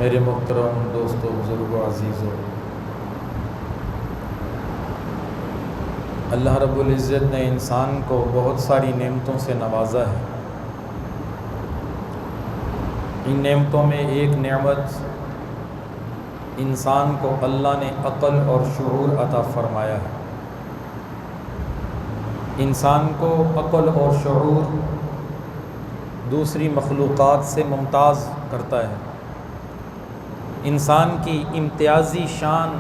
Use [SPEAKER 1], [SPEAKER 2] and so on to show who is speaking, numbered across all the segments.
[SPEAKER 1] میرے محترم دوستوں، بزرگوں، عزیزوں، اللہ رب العزت نے انسان کو بہت ساری نعمتوں سے نوازا ہے۔ ان نعمتوں میں ایک نعمت انسان کو اللہ نے عقل اور شعور عطا فرمایا ہے۔ انسان کو عقل اور شعور دوسری مخلوقات سے ممتاز کرتا ہے۔ انسان کی امتیازی شان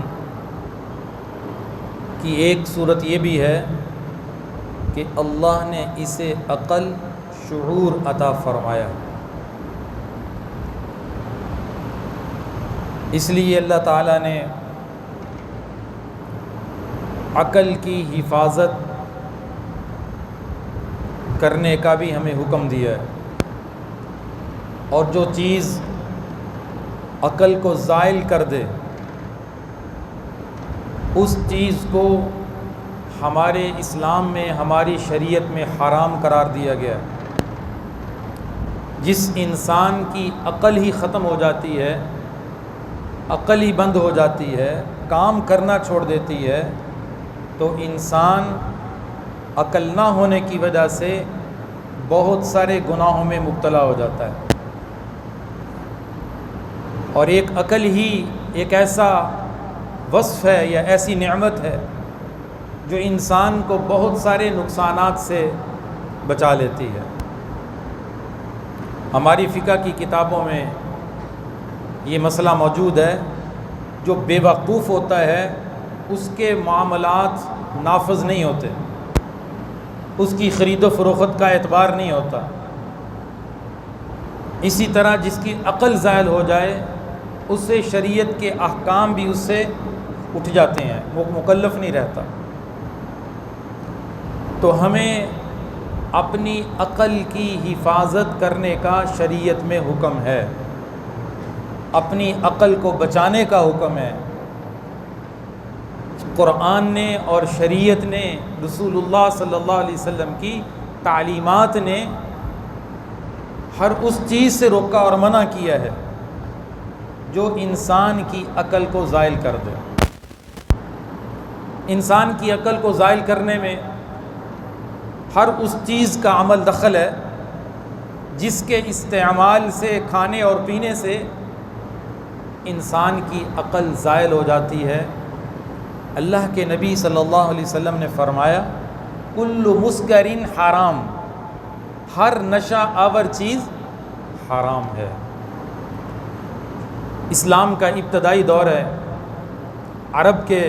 [SPEAKER 1] کی ایک صورت یہ بھی ہے کہ اللہ نے اسے عقل، شعور عطا فرمایا۔ اس لیے اللہ تعالیٰ نے عقل کی حفاظت کرنے کا بھی ہمیں حکم دیا ہے، اور جو چیز عقل کو زائل کر دے اس چیز کو ہمارے اسلام میں، ہماری شریعت میں حرام قرار دیا گیا ہے۔ جس انسان کی عقل ہی ختم ہو جاتی ہے، عقل ہی بند ہو جاتی ہے، کام کرنا چھوڑ دیتی ہے، تو انسان عقل نہ ہونے کی وجہ سے بہت سارے گناہوں میں مبتلا ہو جاتا ہے۔ اور ایک عقل ہی ایک ایسا وصف ہے یا ایسی نعمت ہے جو انسان کو بہت سارے نقصانات سے بچا لیتی ہے۔ ہماری فقہ کی کتابوں میں یہ مسئلہ موجود ہے، جو بے وقوف ہوتا ہے اس کے معاملات نافذ نہیں ہوتے، اس کی خرید و فروخت کا اعتبار نہیں ہوتا۔ اسی طرح جس کی عقل زائل ہو جائے اس سے شریعت کے احکام بھی اس سے اٹھ جاتے ہیں، وہ مکلف نہیں رہتا۔ تو ہمیں اپنی عقل کی حفاظت کرنے کا شریعت میں حکم ہے، اپنی عقل کو بچانے کا حکم ہے۔ قرآن نے اور شریعت نے، رسول اللہ صلی اللہ علیہ وسلم کی تعلیمات نے ہر اس چیز سے روکا اور منع کیا ہے جو انسان کی عقل کو زائل کر دے۔ انسان کی عقل کو زائل کرنے میں ہر اس چیز کا عمل دخل ہے جس کے استعمال سے، کھانے اور پینے سے انسان کی عقل زائل ہو جاتی ہے۔ اللہ کے نبی صلی اللہ علیہ وسلم نے فرمایا، کل مسکر حرام، ہر نشہ آور چیز حرام ہے۔ اسلام کا ابتدائی دور ہے، عرب کے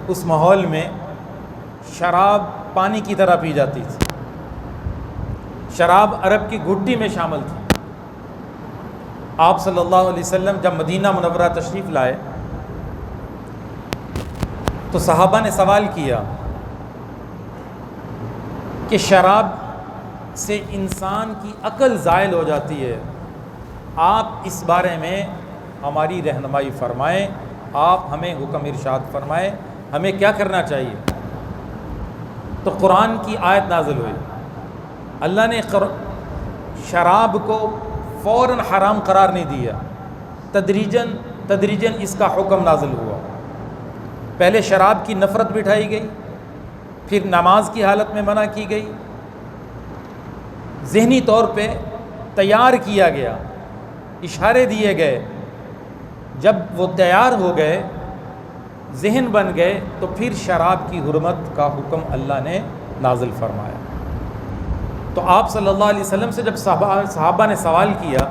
[SPEAKER 1] اس ماحول میں شراب پانی کی طرح پی جاتی تھی۔ شراب عرب کی گھٹی میں شامل تھی۔ آپ صلی اللہ علیہ وسلم جب مدینہ منورہ تشریف لائے تو صحابہ نے سوال کیا کہ شراب سے انسان کی عقل زائل ہو جاتی ہے، آپ اس بارے میں ہماری رہنمائی فرمائیں، آپ ہمیں حکم ارشاد فرمائیں، ہمیں کیا کرنا چاہیے؟ تو قرآن کی آیت نازل ہوئی۔ اللہ نے شراب کو فوراً حرام قرار نہیں دیا، تدریجاً اس کا حکم نازل ہوا۔ پہلے شراب کی نفرت بٹھائی گئی، پھر نماز کی حالت میں منع کی گئی، ذہنی طور پہ تیار کیا گیا، اشارے دیے گئے۔ جب وہ تیار ہو گئے، ذہن بن گئے، تو پھر شراب کی حرمت کا حکم اللہ نے نازل فرمایا۔ تو آپ صلی اللہ علیہ وسلم سے جب صحابہ نے سوال کیا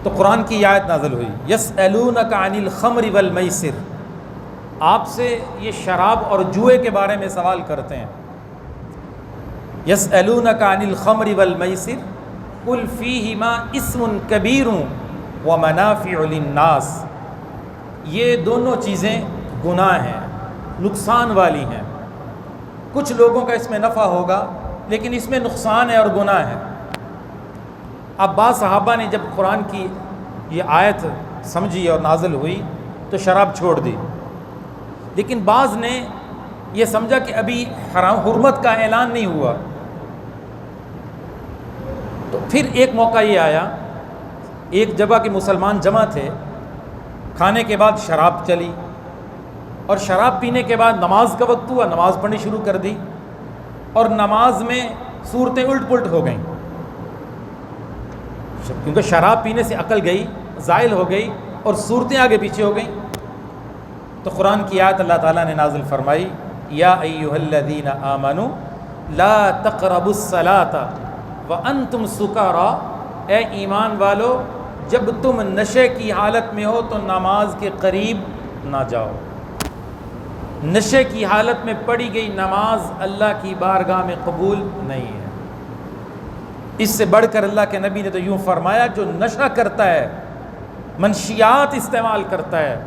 [SPEAKER 1] تو قرآن کی آیت نازل ہوئی، یسألونک عن الخمر والمیسر، آپ سے یہ شراب اور جوئے کے بارے میں سوال کرتے ہیں۔ یسألونک عن الخمر والمیسر قل فیہما اسم کبیر ومنافع للناس، یہ دونوں چیزیں گناہ ہیں، نقصان والی ہیں۔ کچھ لوگوں کا اس میں نفع ہوگا لیکن اس میں نقصان ہے اور گناہ ہے۔ اب بعض صحابہ نے جب قرآن کی یہ آیت سمجھی اور نازل ہوئی تو شراب چھوڑ دی، لیکن بعض نے یہ سمجھا کہ ابھی حرمت کا اعلان نہیں ہوا، تو پھر ایک موقع یہ آیا ایک جگہ کے مسلمان جمع تھے، کھانے کے بعد شراب چلی، اور شراب پینے کے بعد نماز کا وقت ہوا، نماز پڑھنی شروع کر دی، اور نماز میں صورتیں الٹ پلٹ ہو گئیں، کیونکہ شراب پینے سے عقل گئی، زائل ہو گئی، اور صورتیں آگے پیچھے ہو گئیں۔ تو قرآن کی آیت اللہ تعالیٰ نے نازل فرمائی، یا ایھا الذین آمنوا لا تقربوا الصلاۃ وانتم سکارا، اے ایمان والو جب تم نشے کی حالت میں ہو تو نماز کے قریب نہ جاؤ۔ نشے کی حالت میں پڑھی گئی نماز اللہ کی بارگاہ میں قبول نہیں ہے۔ اس سے بڑھ کر اللہ کے نبی نے تو یوں فرمایا، جو نشہ کرتا ہے، منشیات استعمال کرتا ہے،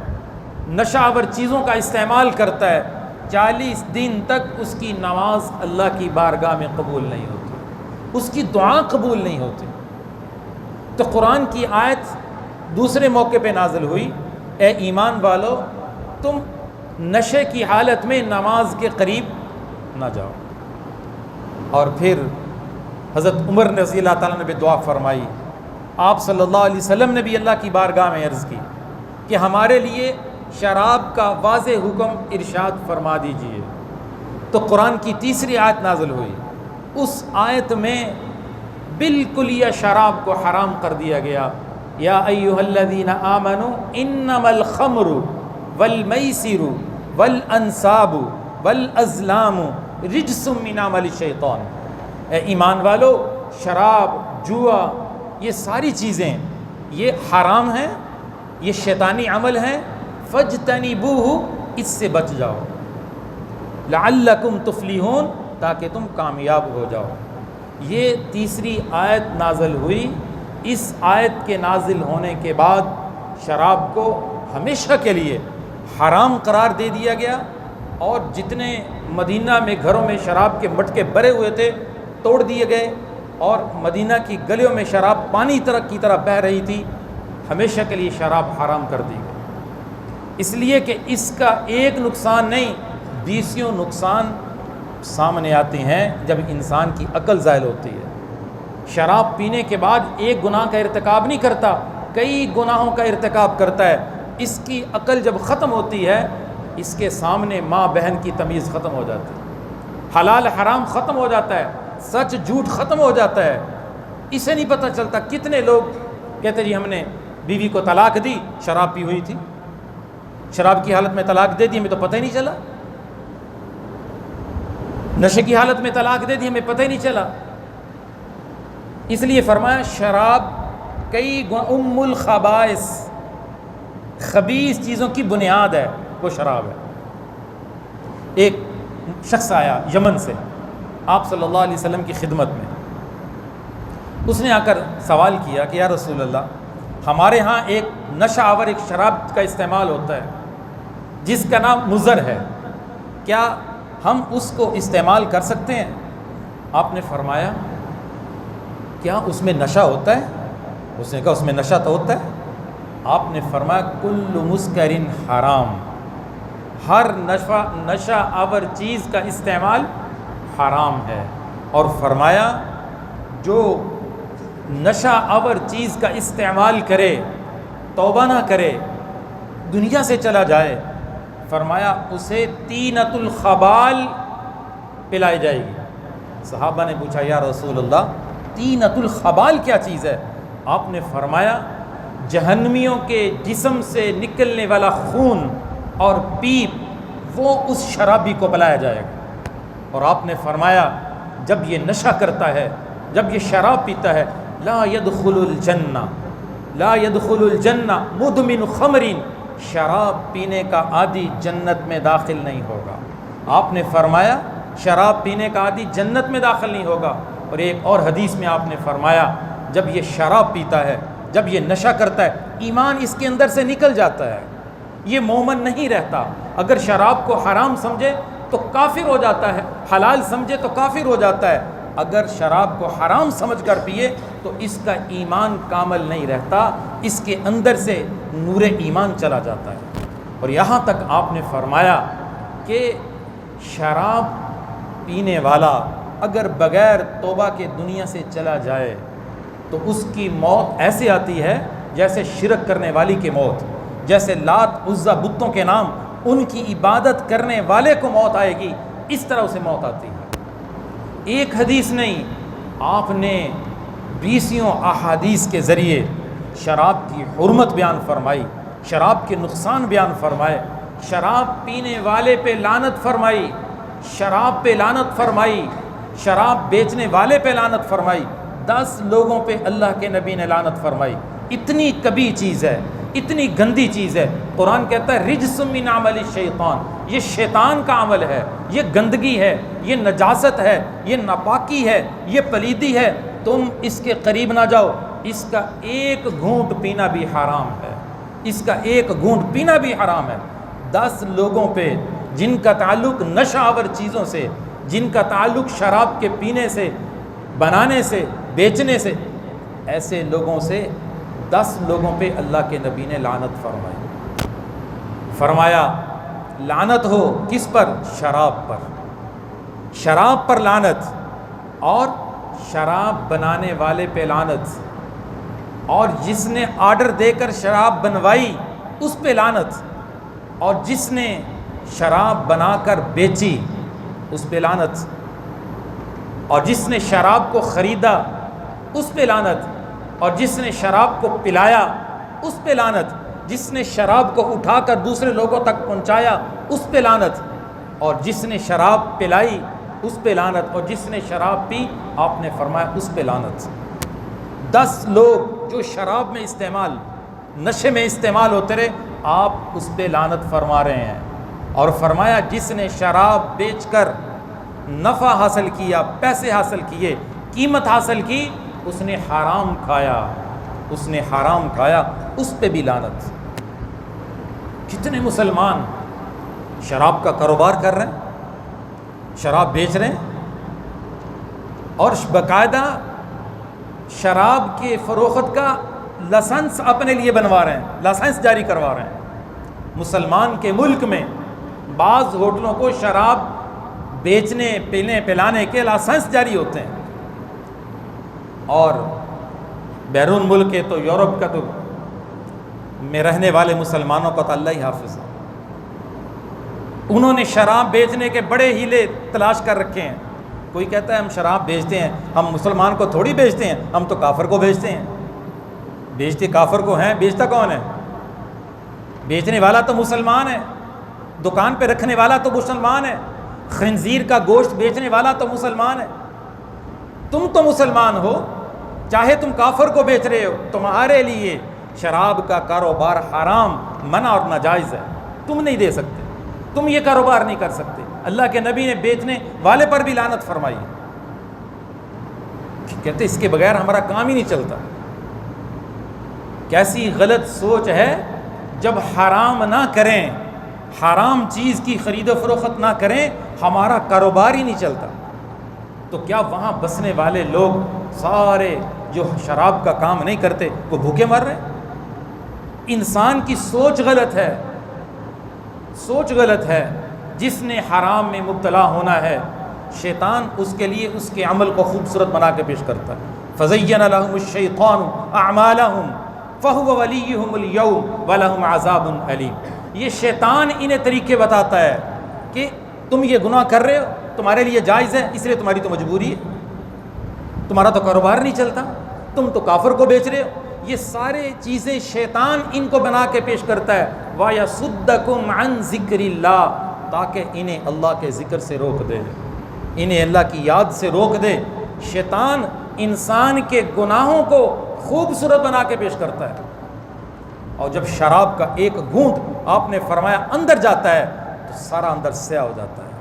[SPEAKER 1] نشہ آور چیزوں کا استعمال کرتا ہے، 40 دن تک اس کی نماز اللہ کی بارگاہ میں قبول نہیں ہوتی، اس کی دعا قبول نہیں ہوتی۔ تو قرآن کی آیت دوسرے موقع پہ نازل ہوئی، اے ایمان والو تم نشے کی حالت میں نماز کے قریب نہ جاؤ۔ اور پھر حضرت عمر رضی اللہ تعالیٰ نے بھی دعا فرمائی، آپ صلی اللہ علیہ وسلم نے بھی اللہ کی بارگاہ میں عرض کی کہ ہمارے لیے شراب کا واضح حکم ارشاد فرما دیجئے۔ تو قرآن کی تیسری آیت نازل ہوئی، اس آیت میں بالکل یہ شراب کو حرام کر دیا گیا، یا ایھا الذین آمنوا انما الخمر والمیسر والانصاب والازلام رجس من عمل الشیطان، اے ایمان والو شراب، جوا، یہ ساری چیزیں یہ حرام ہیں، یہ شیطانی عمل ہیں، فاجتنبوہ، اس سے بچ جاؤ، لعلکم تفلحون، تاکہ تم کامیاب ہو جاؤ۔ یہ تیسری آیت نازل ہوئی۔ اس آیت کے نازل ہونے کے بعد شراب کو ہمیشہ کے لیے حرام قرار دے دیا گیا، اور جتنے مدینہ میں گھروں میں شراب کے مٹکے بھرے ہوئے تھے توڑ دیے گئے، اور مدینہ کی گلیوں میں شراب پانی کی طرح بہہ رہی تھی، ہمیشہ کے لیے شراب حرام کر دی گئی۔ اس لیے کہ اس کا ایک نقصان نہیں، 20 نقصان سامنے آتے ہیں جب انسان کی عقل زائل ہوتی ہے۔ شراب پینے کے بعد ایک گناہ کا ارتکاب نہیں کرتا، کئی گناہوں کا ارتکاب کرتا ہے۔ اس کی عقل جب ختم ہوتی ہے، اس کے سامنے ماں بہن کی تمیز ختم ہو جاتی ہے، حلال حرام ختم ہو جاتا ہے، سچ جھوٹ ختم ہو جاتا ہے۔ اسے نہیں پتہ چلتا، کتنے لوگ کہتے جی ہم نے بیوی کو طلاق دی، شراب پی ہوئی تھی، شراب کی حالت میں طلاق دے دی، ہمیں تو پتہ ہی نہیں چلا، نشے کی حالت میں طلاق دے دی، ہمیں پتہ ہی نہیں چلا۔ اس لیے فرمایا شراب کئی ام الخبائث، خبیث چیزوں کی بنیاد ہے، وہ شراب ہے۔ ایک شخص آیا یمن سے آپ صلی اللہ علیہ وسلم کی خدمت میں، اس نے آ کر سوال کیا کہ یا رسول اللہ، ہمارے ہاں ایک نشہ آور ایک شراب کا استعمال ہوتا ہے جس کا نام مضر ہے، کیا ہم اس کو استعمال کر سکتے ہیں؟ آپ نے فرمایا کیا اس میں نشہ ہوتا ہے؟ اس نے کہا اس میں نشہ تو ہوتا ہے۔ آپ نے فرمایا کل مسکر حرام، ہر نشہ آور چیز کا استعمال حرام ہے، اور فرمایا جو نشہ آور چیز کا استعمال کرے، توبہ نہ کرے، دنیا سے چلا جائے، فرمایا اسے طینۃ الخبال پلائی جائے گی۔ صحابہ نے پوچھا یا رسول اللہ طینۃ الخبال کیا چیز ہے؟ آپ نے فرمایا جہنمیوں کے جسم سے نکلنے والا خون اور پیپ وہ اس شرابی کو پلایا جائے گا۔ اور آپ نے فرمایا جب یہ نشہ کرتا ہے، جب یہ شراب پیتا ہے، لا يدخل الجنہ، لا يدخل الجنہ مدمن خمر، شراب پینے کا عادی جنت میں داخل نہیں ہوگا۔ آپ نے فرمایا شراب پینے کا عادی جنت میں داخل نہیں ہوگا۔ اور ایک اور حدیث میں آپ نے فرمایا جب یہ شراب پیتا ہے، جب یہ نشہ کرتا ہے، ایمان اس کے اندر سے نکل جاتا ہے، یہ مومن نہیں رہتا۔ اگر شراب کو حرام سمجھے تو کافر ہو جاتا ہے، حلال سمجھے تو کافر ہو جاتا ہے۔ اگر شراب کو حرام سمجھ کر پیے تو اس کا ایمان کامل نہیں رہتا، اس کے اندر سے نور ایمان چلا جاتا ہے۔ اور یہاں تک آپ نے فرمایا کہ شراب پینے والا اگر بغیر توبہ کے دنیا سے چلا جائے تو اس کی موت ایسے آتی ہے جیسے شرک کرنے والی کی موت، جیسے لات عزا بتوں کے نام ان کی عبادت کرنے والے کو موت آئے گی، اس طرح اسے موت آتی ہے۔ ایک حدیث نہیں، آپ نے 20 احادیث کے ذریعے شراب کی حرمت بیان فرمائی، شراب کے نقصان بیان فرمائے، شراب پینے والے پہ لعنت فرمائی، شراب پہ لعنت فرمائی، شراب بیچنے والے پہ لعنت فرمائی، 10 لوگوں پہ اللہ کے نبی نے لعنت فرمائی۔ اتنی کبھی چیز ہے، اتنی گندی چیز ہے۔ قرآن کہتا ہے رجس من عمل الشیطان، یہ شیطان کا عمل ہے، یہ گندگی ہے، یہ نجاست ہے، یہ ناپاکی ہے، یہ پلیدی ہے، تم اس کے قریب نہ جاؤ۔ اس کا ایک گھونٹ پینا بھی حرام ہے، اس کا ایک گھونٹ پینا بھی حرام ہے۔ 10 لوگوں پہ جن کا تعلق نشہ آور چیزوں سے، جن کا تعلق شراب کے پینے سے، بنانے سے، بیچنے سے، ایسے لوگوں سے 10 لوگوں پہ اللہ کے نبی نے لعنت فرمائی۔ فرمایا لعنت ہو کس پر؟ شراب پر، شراب پر لعنت، اور شراب بنانے والے پہ لعنت، اور جس نے آرڈر دے کر شراب بنوائی اس پہ لعنت، اور جس نے شراب بنا کر بیچی اس پہ لعنت، اور جس نے شراب کو خریدا اس پہ لعنت، اور جس نے شراب کو پلایا اس پہ لعنت، جس نے شراب کو اٹھا کر دوسرے لوگوں تک پہنچایا اس پہ لعنت، اور جس نے شراب پلائی اس پہ لعنت، اور جس نے شراب پی آپ نے فرمایا اس پہ لعنت۔ 10 لوگ جو شراب میں استعمال، نشے میں استعمال ہوتے رہے، آپ اس پہ لعنت فرما رہے ہیں۔ اور فرمایا جس نے شراب بیچ کر نفع حاصل کیا، پیسے حاصل کیے، قیمت حاصل کی، اس نے حرام کھایا، اس نے حرام کھایا، اس پہ بھی لعنت۔ کتنے مسلمان شراب کا کاروبار کر رہے ہیں، شراب بیچ رہے ہیں، اور باقاعدہ شراب کے فروخت کا لائسنس اپنے لیے بنوا رہے ہیں، لائسنس جاری کروا رہے ہیں۔ مسلمان کے ملک میں بعض ہوٹلوں کو شراب بیچنے، پینے، پلانے کے لائسنس جاری ہوتے ہیں، اور بیرون ملک کے تو یورپ کا تو میں رہنے والے مسلمانوں کا تو اللہ ہی حافظ ہے، انہوں نے شراب بیچنے کے بڑے ہیلے تلاش کر رکھے ہیں۔ کوئی کہتا ہے ہم شراب بیچتے ہیں، ہم مسلمان کو تھوڑی بیچتے ہیں، ہم تو کافر کو بیچتے ہیں۔ بیچتے کافر کو ہیں، بیچتا کون ہے؟ بیچنے والا تو مسلمان ہے، دکان پہ رکھنے والا تو مسلمان ہے، خنزیر کا گوشت بیچنے والا تو مسلمان ہے۔ تم تو مسلمان ہو، چاہے تم کافر کو بیچ رہے ہو، تمہارے لیے شراب کا کاروبار حرام، منع اور ناجائز ہے، تم نہیں دے سکتے، تم یہ کاروبار نہیں کر سکتے۔ اللہ کے نبی نے بیچنے والے پر بھی لعنت فرمائی، کہتے اس کے بغیر ہمارا کام ہی نہیں چلتا۔ کیسی غلط سوچ ہے، جب حرام نہ کریں، حرام چیز کی خرید و فروخت نہ کریں، ہمارا کاروبار ہی نہیں چلتا، تو کیا وہاں بسنے والے لوگ سارے جو شراب کا کام نہیں کرتے وہ بھوکے مر رہے ہیں؟ انسان کی سوچ غلط ہے، سوچ غلط ہے۔ جس نے حرام میں مبتلا ہونا ہے، شیطان اس کے لیے اس کے عمل کو خوبصورت بنا کے پیش کرتا ہے۔ فَزَيَّنَ لَهُمُ الشَّيْطَانُ أَعْمَالَهُمْ فَهُوَ وَلِيُّهُمُ الْيَوْمَ وَلَهُمْ عَذَابٌ أَلِيمٌ۔ یہ شیطان انہیں طریقے بتاتا ہے کہ تم یہ گناہ کر رہے ہو، تمہارے لیے جائز ہے، اس لیے تمہاری تو مجبوری ہے، تمہارا تو کاروبار نہیں چلتا، تم تو کافر کو بیچ رہے ہو۔ یہ سارے چیزیں شیطان ان کو بنا کے پیش کرتا ہے، وَيَصُدَّكُمْ عَنْ ذِكْرِ اللَّهِ، تاکہ انہیں اللہ کے ذکر سے روک دے، انہیں اللہ کی یاد سے روک دے۔ شیطان انسان کے گناہوں کو خوبصورت بنا کے پیش کرتا ہے، اور جب شراب کا ایک گھونٹ آپ نے فرمایا اندر جاتا ہے تو سارا اندر سیاہ ہو جاتا ہے،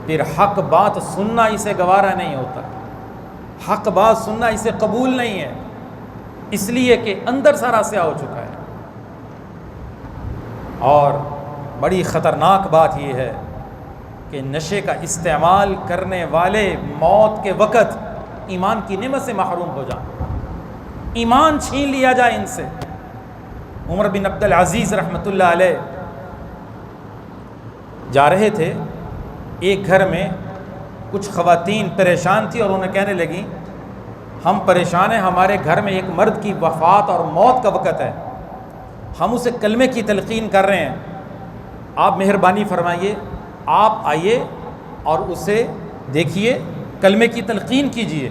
[SPEAKER 1] پھر حق بات سننا اسے گوارا نہیں ہوتا، حق بات سننا اسے قبول نہیں ہے، اس لیے کہ اندر سارا سیاہ ہو چکا ہے۔ اور بڑی خطرناک بات یہ ہے کہ نشے کا استعمال کرنے والے موت کے وقت ایمان کی نعمت سے محروم ہو جائیں، ایمان چھین لیا جائے ان سے۔ عمر بن عبد العزیز رحمۃ اللہ علیہ جا رہے تھے، ایک گھر میں کچھ خواتین پریشان تھیں اور انہیں کہنے لگیں ہم پریشان ہیں، ہمارے گھر میں ایک مرد کی وفات اور موت کا وقت ہے، ہم اسے کلمے کی تلقین کر رہے ہیں، آپ مہربانی فرمائیے، آپ آئیے اور اسے دیکھیے، کلمے کی تلقین کیجیے۔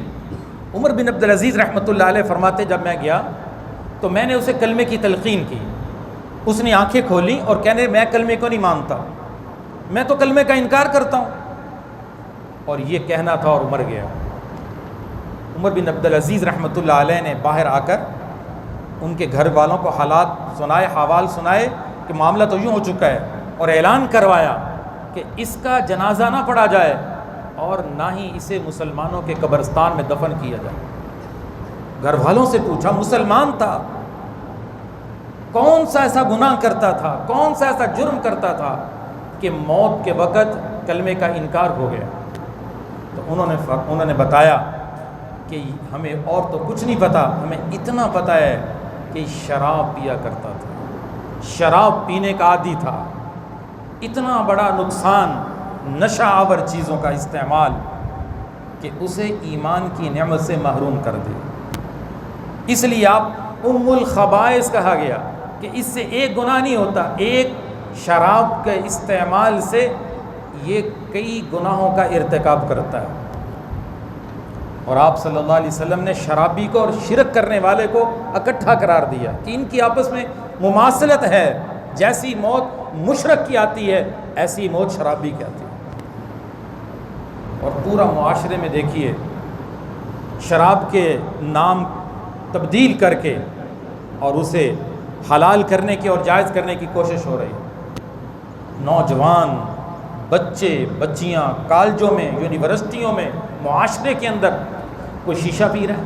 [SPEAKER 1] عمر بن عبدالعزیز رحمۃ اللہ علیہ فرماتے جب میں گیا تو میں نے اسے کلمے کی تلقین کی، اس نے آنکھیں کھولی اور کہنے میں کلمے کو نہیں مانتا، میں تو کلمے کا انکار کرتا ہوں، اور یہ کہنا تھا اور مر گیا۔ عمر بن عبدالعزیز رحمۃ اللہ علیہ نے باہر آ کر ان کے گھر والوں کو حالات سنائے، حوال سنائے کہ معاملہ تو یوں ہو چکا ہے، اور اعلان کروایا کہ اس کا جنازہ نہ پڑھا جائے اور نہ ہی اسے مسلمانوں کے قبرستان میں دفن کیا جائے۔ گھر والوں سے پوچھا، مسلمان تھا، کون سا ایسا گناہ کرتا تھا، کون سا ایسا جرم کرتا تھا کہ موت کے وقت کلمے کا انکار ہو گیا؟ تو انہوں نے بتایا کہ ہمیں اور تو کچھ نہیں پتا، ہمیں اتنا پتا ہے کہ شراب پیا کرتا تھا، شراب پینے کا عادی تھا، اتنا بڑا نقصان نشہ آور چیزوں کا استعمال کہ اسے ایمان کی نعمت سے محروم کر دے۔ اس لیے آپ ام الخبائث کہا گیا کہ اس سے ایک گناہ نہیں ہوتا، ایک شراب کے استعمال سے یہ کئی گناہوں کا ارتکاب کرتا ہے۔ اور آپ صلی اللہ علیہ وسلم نے شرابی کو اور شرک کرنے والے کو اکٹھا قرار دیا کہ ان کی آپس میں مماثلت ہے، جیسی موت مشرک کی آتی ہے ایسی موت شرابی کی آتی ہے۔ اور پورا معاشرے میں دیکھیے شراب کے نام تبدیل کر کے اور اسے حلال کرنے کی اور جائز کرنے کی کوشش ہو رہی ہے۔ نوجوان، بچے، بچیاں کالجوں میں، یونیورسٹیوں میں، معاشرے کے اندر کوئی شیشہ پی رہا ہے،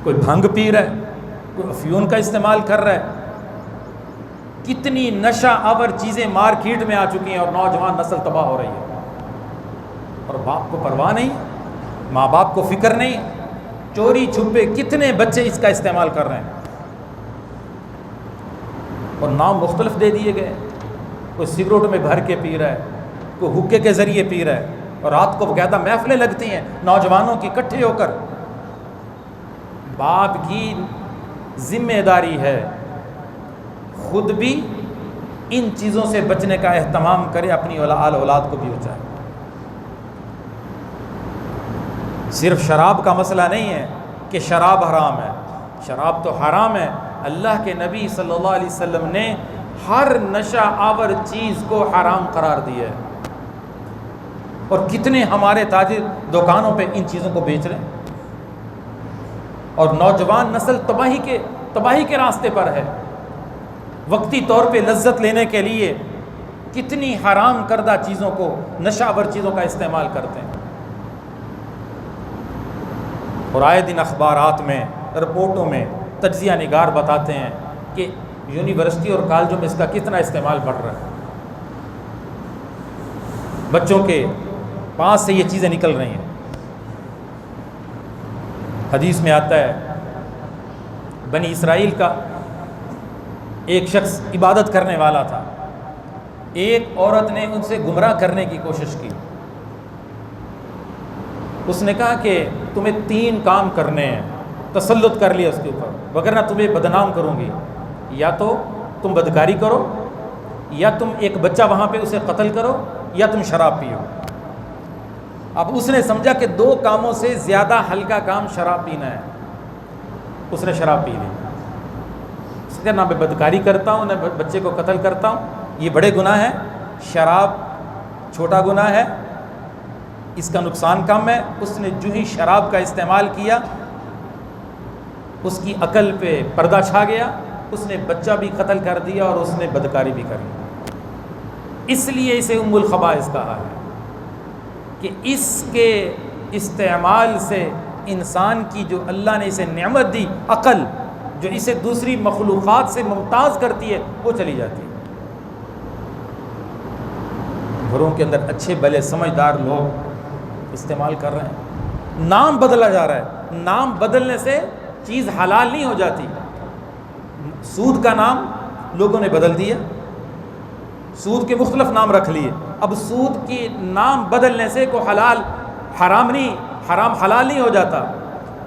[SPEAKER 1] کوئی بھنگ پی رہا ہے، کوئی افیون کا استعمال کر رہا ہے۔ کتنی نشہ آور چیزیں مارکیٹ میں آ چکی ہیں اور نوجوان نسل تباہ ہو رہی ہے، اور باپ کو پرواہ نہیں، ماں باپ کو فکر نہیں، چوری چھپے کتنے بچے اس کا استعمال کر رہے ہیں، اور نام مختلف دے دیے گئے، کوئی سگریٹ میں بھر کے پی رہا ہے، کوئی حکے کے ذریعے پی رہا ہے، اور رات کو باقاعدہ محفلیں لگتی ہیں نوجوانوں کی اکٹھے ہو کر۔ باپ کی ذمہ داری ہے خود بھی ان چیزوں سے بچنے کا اہتمام کرے، اپنی اولاد کو بھی بچائے۔ صرف شراب کا مسئلہ نہیں ہے کہ شراب حرام ہے، شراب تو حرام ہے، اللہ کے نبی صلی اللہ علیہ وسلم نے ہر نشہ آور چیز کو حرام قرار دیا ہے، اور کتنے ہمارے تاجر دکانوں پہ ان چیزوں کو بیچ رہے ہیں، اور نوجوان نسل تباہی کے راستے پر ہے۔ وقتی طور پہ لذت لینے کے لیے کتنی حرام کردہ چیزوں کو، نشہ آور چیزوں کا استعمال کرتے ہیں، اور آئے دن اخبارات میں، رپورٹوں میں تجزیہ نگار بتاتے ہیں کہ یونیورسٹی اور کالجوں میں اس کا کتنا استعمال بڑھ رہا ہے، بچوں کے پاس سے یہ چیزیں نکل رہی ہیں۔ حدیث میں آتا ہے بنی اسرائیل کا ایک شخص عبادت کرنے والا تھا، ایک عورت نے ان سے گمراہ کرنے کی کوشش کی، اس نے کہا کہ تمہیں 3 کام کرنے ہیں، تسلط کر لیا اس کے اوپر، وگرنہ تمہیں بدنام کروں گی، یا تو تم بدکاری کرو، یا تم ایک بچہ وہاں پہ اسے قتل کرو، یا تم شراب پیو۔ اب اس نے سمجھا کہ 2 کاموں سے زیادہ ہلکا کام شراب پینا ہے، اس نے شراب پی لی۔ اس نے نہ میں بدکاری کرتا ہوں، نہ بچے کو قتل کرتا ہوں، یہ بڑے گناہ ہیں، شراب چھوٹا گناہ ہے، اس کا نقصان کم ہے۔ اس نے جو ہی شراب کا استعمال کیا اس کی عقل پہ پردہ چھا گیا، اس نے بچہ بھی قتل کر دیا اور اس نے بدکاری بھی کر لی۔ اس لیے اسے ام الخبائث کہا ہے کہ اس کے استعمال سے انسان کی جو اللہ نے اسے نعمت دی، عقل، جو اسے دوسری مخلوقات سے ممتاز کرتی ہے، وہ چلی جاتی ہے۔ گھروں کے اندر اچھے بھلے سمجھدار لوگ استعمال کر رہے ہیں، نام بدلا جا رہا ہے، نام بدلنے سے چیز حلال نہیں ہو جاتی۔ سود کا نام لوگوں نے بدل دیا، سود کے مختلف نام رکھ لیے، اب سود کی نام بدلنے سے کوئی حلال حرام نہیں، حرام حلال نہیں ہو جاتا۔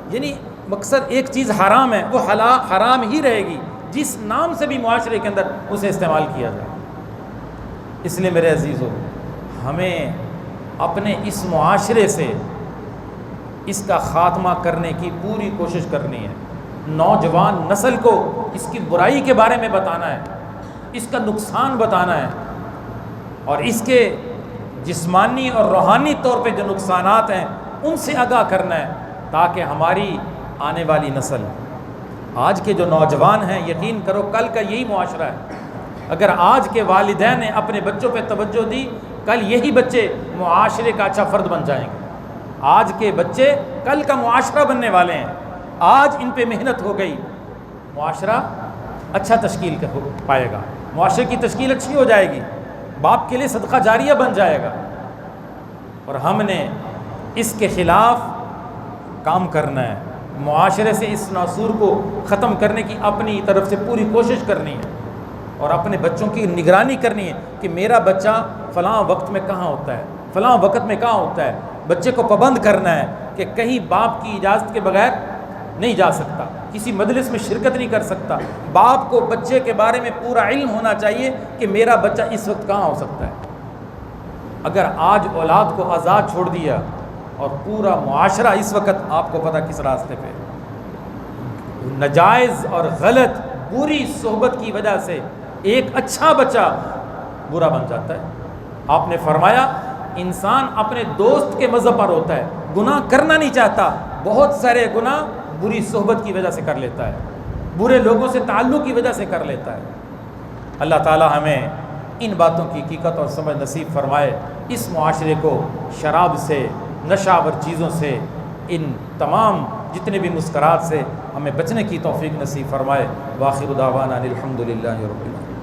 [SPEAKER 1] یعنی مقصد ایک چیز حرام ہے وہ حرام ہی رہے گی جس نام سے بھی معاشرے کے اندر اسے استعمال کیا جائے۔ اس لیے میرے عزیزو، ہمیں اپنے اس معاشرے سے اس کا خاتمہ کرنے کی پوری کوشش کرنی ہے۔ نوجوان نسل کو اس کی برائی کے بارے میں بتانا ہے، اس کا نقصان بتانا ہے، اور اس کے جسمانی اور روحانی طور پہ جو نقصانات ہیں ان سے آگاہ کرنا ہے، تاکہ ہماری آنے والی نسل، آج کے جو نوجوان ہیں، یقین کرو کل کا یہی معاشرہ ہے۔ اگر آج کے والدین نے اپنے بچوں پہ توجہ دی، کل یہی بچے معاشرے کا اچھا فرد بن جائیں گے۔ آج کے بچے کل کا معاشرہ بننے والے ہیں۔ آج ان پہ محنت ہو گئی، معاشرہ اچھا تشکیل پائے گا، معاشرے کی تشکیل اچھی ہو جائے گی، باپ کے لیے صدقہ جاریہ بن جائے گا۔ اور ہم نے اس کے خلاف کام کرنا ہے، معاشرے سے اس ناسور کو ختم کرنے کی اپنی طرف سے پوری کوشش کرنی ہے، اور اپنے بچوں کی نگرانی کرنی ہے کہ میرا بچہ فلاں وقت میں کہاں ہوتا ہے، فلاں وقت میں کہاں ہوتا ہے۔ بچے کو پابند کرنا ہے کہ کہیں باپ کی اجازت کے بغیر نہیں جا سکتا، کسی مجلس میں شرکت نہیں کر سکتا۔ باپ کو بچے کے بارے میں پورا علم ہونا چاہیے کہ میرا بچہ اس وقت کہاں ہو سکتا ہے۔ اگر آج اولاد کو آزاد چھوڑ دیا، اور پورا معاشرہ اس وقت آپ کو پتہ کس راستے پہ، ناجائز اور غلط بری صحبت کی وجہ سے ایک اچھا بچہ برا بن جاتا ہے۔ آپ نے فرمایا انسان اپنے دوست کے مذہب پر ہوتا ہے، گناہ کرنا نہیں چاہتا، بہت سارے گناہ بری صحبت کی وجہ سے کر لیتا ہے، برے لوگوں سے تعلق کی وجہ سے کر لیتا ہے۔ اللہ تعالی ہمیں ان باتوں کی حقیقت اور سمجھ نصیب فرمائے، اس معاشرے کو شراب سے، نشہ آور چیزوں سے، ان تمام جتنے بھی مسکرات سے ہمیں بچنے کی توفیق نصیب فرمائے۔ وآخر دعوانا الحمد للہ رب العالمین۔